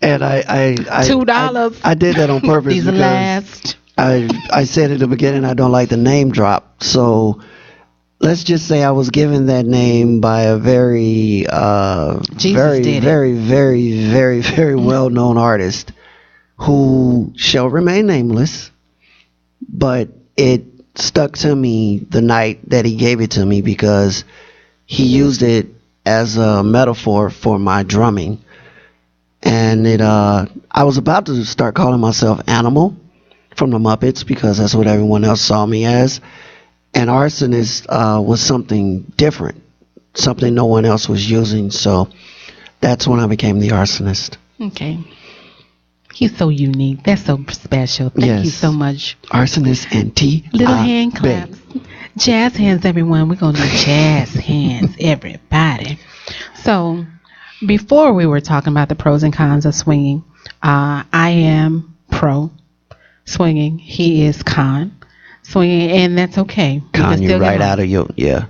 [SPEAKER 2] And I
[SPEAKER 1] $2.
[SPEAKER 2] I did that on purpose.
[SPEAKER 1] These are
[SPEAKER 2] because
[SPEAKER 1] last.
[SPEAKER 2] I said at the beginning I don't like the name drop. So let's just say I was given that name by a very very well-known artist who shall remain nameless, but it stuck to me the night that he gave it to me because he used it as a metaphor for my drumming. And I was about to start calling myself Animal from the Muppets because that's what everyone else saw me as. And arsonist was something different, something no one else was using. So that's when I became the arsonist.
[SPEAKER 1] Okay. He's so unique. That's so special. Thank you so much.
[SPEAKER 2] Arsonist and T.
[SPEAKER 1] Little hand claps. Jazz hands, everyone. We're going to do jazz hands, everybody. So before we were talking about the pros and cons of swinging, I am pro swinging. He is con swinging, and that's okay.
[SPEAKER 2] Con you right out of your, yeah.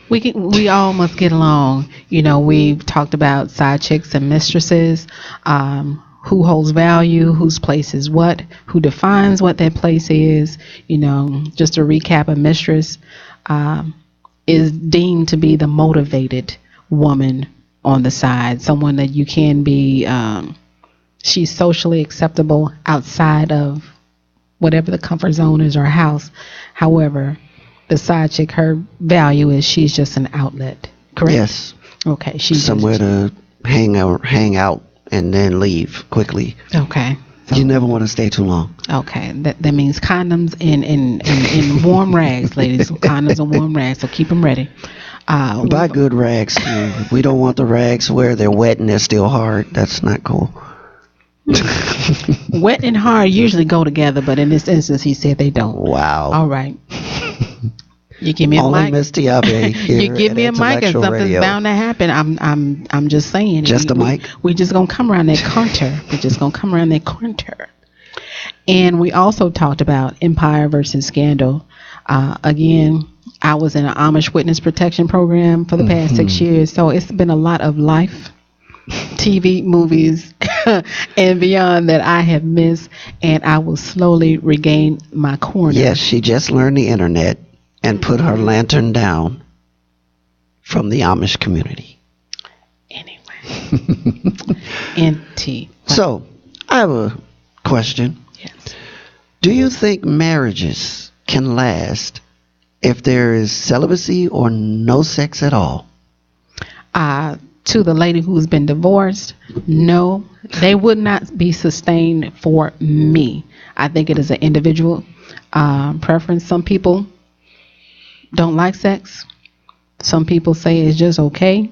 [SPEAKER 1] We all must get along. We've talked about side chicks and mistresses, who holds value, whose place is what, who defines what that place is. Just to recap, a mistress is deemed to be the motivated woman on the side, someone that you can be, she's socially acceptable outside of whatever the comfort zone is or house. However, the side chick, her value is she's just an outlet, correct?
[SPEAKER 2] Yes.
[SPEAKER 1] Okay. She's
[SPEAKER 2] somewhere to hang out and then leave quickly.
[SPEAKER 1] Okay. So,
[SPEAKER 2] you never want to stay too long.
[SPEAKER 1] Okay. That means condoms and warm rags, ladies. Condoms and warm rags. So keep them ready.
[SPEAKER 2] Buy good rags too. We don't want the rags where they're wet and they're still hard. That's not cool.
[SPEAKER 3] Wet and hard usually go together, but in this instance, he said they don't.
[SPEAKER 2] Wow.
[SPEAKER 3] All right. You give me a
[SPEAKER 2] Only
[SPEAKER 3] mic.
[SPEAKER 2] Miss Tiaybe here
[SPEAKER 3] You give me a mic, and something's
[SPEAKER 2] Radio.
[SPEAKER 3] bound to happen. I'm just saying.
[SPEAKER 2] Just a mic.
[SPEAKER 3] We just gonna come around that counter. We're just gonna come around that counter. And we also talked about Empire versus Scandal. Again, I was in an Amish witness protection program for the past 6 years, so it's been a lot of life, TV, movies, and beyond that I have missed, and I will slowly regain my corner.
[SPEAKER 2] Yes, she just learned the internet and put her lantern down from the Amish community.
[SPEAKER 3] Anyway. NT.
[SPEAKER 2] So, I have a question.
[SPEAKER 3] Yes.
[SPEAKER 2] Do you think marriages can last if there is celibacy or no sex at all?
[SPEAKER 1] To the lady who's been divorced, no, they would not be sustained for me. I think it is an individual preference. Some people don't like sex. Some people say it's just okay.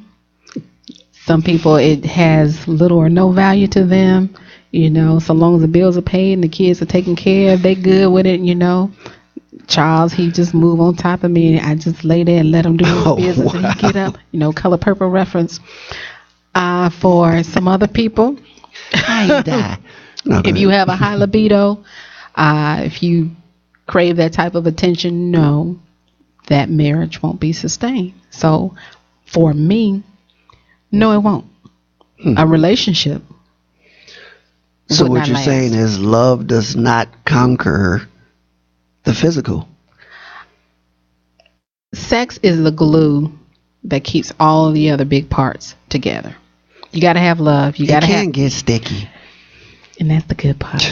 [SPEAKER 1] Some people, it has little or no value to them. You know, so long as the bills are paid and the kids are taken care of, they good with it, you know. Charles, he just move on top of me. I just lay there and let him do his business and he get up. You know, Color Purple reference. For some other people, if you have a high libido, if you crave that type of attention, no, that marriage won't be sustained. So for me, no, it won't. A relationship.
[SPEAKER 2] So what you're saying is love does not conquer The physical.
[SPEAKER 1] Sex is the glue that keeps all the other big parts together. You got to have love. You got to have.
[SPEAKER 2] It can get sticky.
[SPEAKER 1] And that's the good part.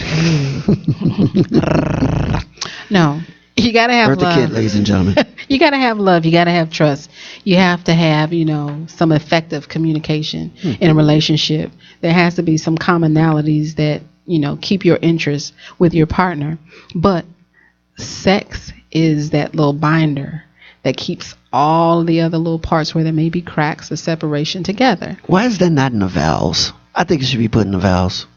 [SPEAKER 1] No, you got to have
[SPEAKER 2] Hurt
[SPEAKER 1] love.
[SPEAKER 2] the kid, ladies and gentlemen.
[SPEAKER 1] You got to have love. You got to have trust. You have to have, some effective communication in a relationship. There has to be some commonalities that, keep your interest with your partner. But sex is that little binder that keeps all the other little parts where there may be cracks or separation together.
[SPEAKER 2] Why is that not in the vows? I think it should be put in the vows.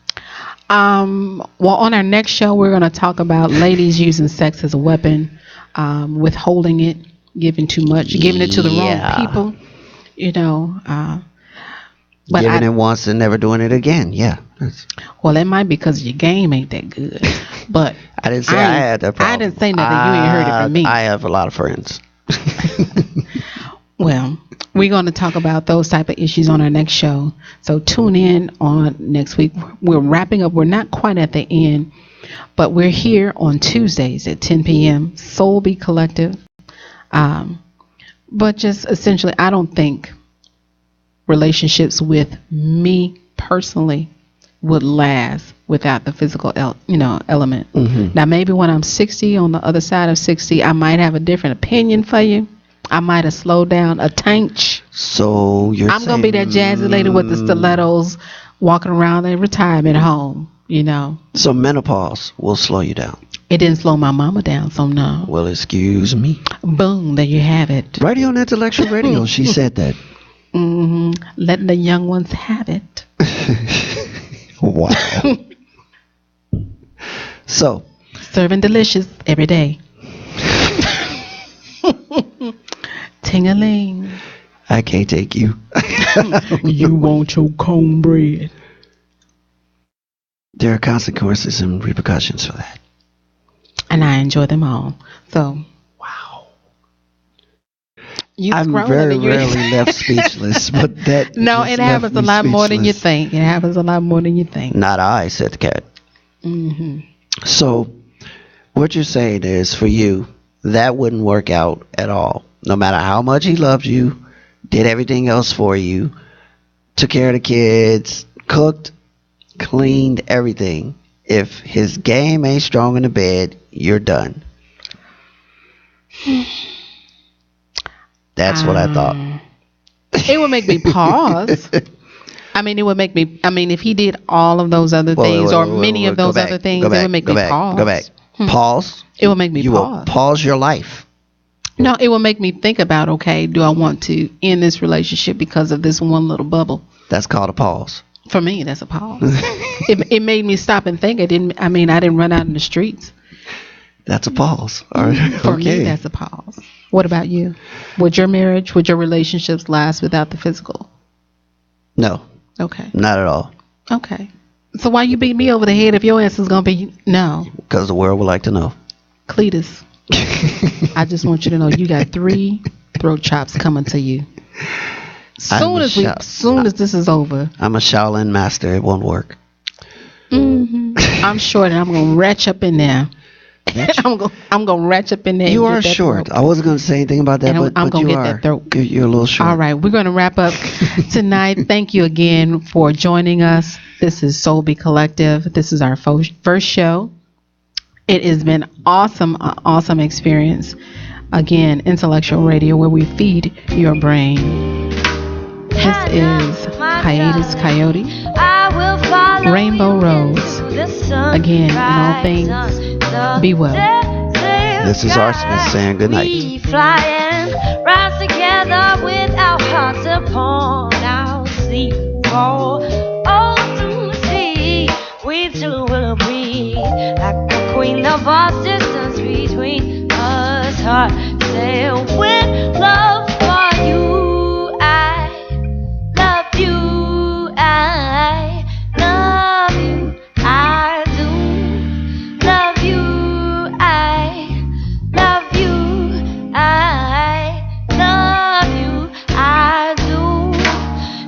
[SPEAKER 1] Well, on our next show, we're going to talk about ladies using sex as a weapon, withholding it, giving too much, giving it to the wrong people, But
[SPEAKER 2] giving it once and never doing it again. Yeah.
[SPEAKER 1] Well, it might be because your game ain't that good. But
[SPEAKER 2] I didn't say I had that problem.
[SPEAKER 1] I didn't say nothing. You ain't heard it from me.
[SPEAKER 2] I have a lot of friends.
[SPEAKER 1] Well, we're going to talk about those type of issues on our next show. So tune in on next week. We're wrapping up. We're not quite at the end, but we're here on Tuesdays at 10 p.m. SoulBeat Collective. But just essentially, I don't think relationships with me personally would last without the physical element. Mm-hmm. Now, maybe when I'm 60, on the other side of 60, I might have a different opinion for you. I might have slowed down a tanch.
[SPEAKER 2] So
[SPEAKER 1] I'm going to be that jazzy lady with the stilettos walking around a retirement home,
[SPEAKER 2] So menopause will slow you down.
[SPEAKER 1] It didn't slow my mama down, so no.
[SPEAKER 2] Well, excuse me.
[SPEAKER 1] Boom, there you have it.
[SPEAKER 2] Right here on Intellectual Radio, she said that.
[SPEAKER 1] Mm-hmm. Letting the young ones have it.
[SPEAKER 2] Wow. So.
[SPEAKER 1] Serving delicious every day. Ting-a-ling.
[SPEAKER 2] I can't take you.
[SPEAKER 1] You want your cornbread.
[SPEAKER 2] There are consequences and repercussions for that.
[SPEAKER 1] And I enjoy them all. So,
[SPEAKER 2] wow.
[SPEAKER 1] I'm
[SPEAKER 2] very rarely left speechless, but that
[SPEAKER 1] no, it happens a lot more than you think. It happens a lot more than you think.
[SPEAKER 2] Not I, said the cat.
[SPEAKER 1] Mm-hmm.
[SPEAKER 2] So, what you're saying is, for you, that wouldn't work out at all. No matter how much he loved you, did everything else for you, took care of the kids, cooked, cleaned, everything. If his game ain't strong in the bed, you're done. That's what I thought.
[SPEAKER 1] It would make me pause. It would make me, if he did all of those other things or many of those other things, it would make me pause.
[SPEAKER 2] Go back. Pause.
[SPEAKER 1] It will make me
[SPEAKER 2] pause. You will pause your life.
[SPEAKER 1] No, it will make me think about, okay, do I want to end this relationship because of this one little bubble?
[SPEAKER 2] That's called a pause.
[SPEAKER 1] For me, that's a pause. It made me stop and think. I didn't run out in the streets.
[SPEAKER 2] That's a pause. All right.
[SPEAKER 1] For me, that's a pause. What about you? Would your relationships last without the physical?
[SPEAKER 2] No.
[SPEAKER 1] Okay.
[SPEAKER 2] Not at all.
[SPEAKER 1] Okay. So why you beat me over the head if your answer is going to be no?
[SPEAKER 2] Because the world would like to know.
[SPEAKER 1] Cletus. I just want you to know you got 3 throat chops coming to you. Soon as this is over.
[SPEAKER 2] I'm a Shaolin master. It won't work.
[SPEAKER 1] Mm-hmm. I'm short and I'm gonna retch up in there. I'm gonna retch up in there.
[SPEAKER 2] You are short. I wasn't gonna say anything about that, but
[SPEAKER 1] I'm gonna
[SPEAKER 2] you
[SPEAKER 1] get that throat.
[SPEAKER 2] You're a little short.
[SPEAKER 1] All right, we're gonna wrap up tonight. Thank you again for joining us. This is SoulBeat Collective. This is our first show. It has been an awesome experience. Again, Intellectual Radio, where we feed your brain. This is Hiatus Coyote, Rainbow Rose. Again, in all things, be well.
[SPEAKER 2] This is Arsonist saying good night.
[SPEAKER 3] We flying, rise together with our hearts upon our sea wall. Oh, to see, we two will breathe like the queen of all distance between us. Heart sail with love for you. I love you. I love you. I do love you. I love you. I love you. I do.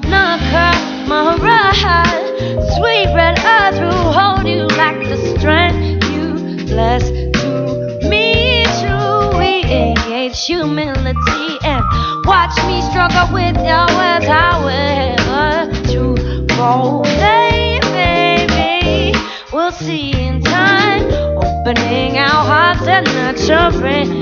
[SPEAKER 3] Nakamara, sweet red earth will hold you like the strength you bless to me. humility and watch me struggle with your words, however to roll. Baby, we'll see in time, opening our hearts and nurturing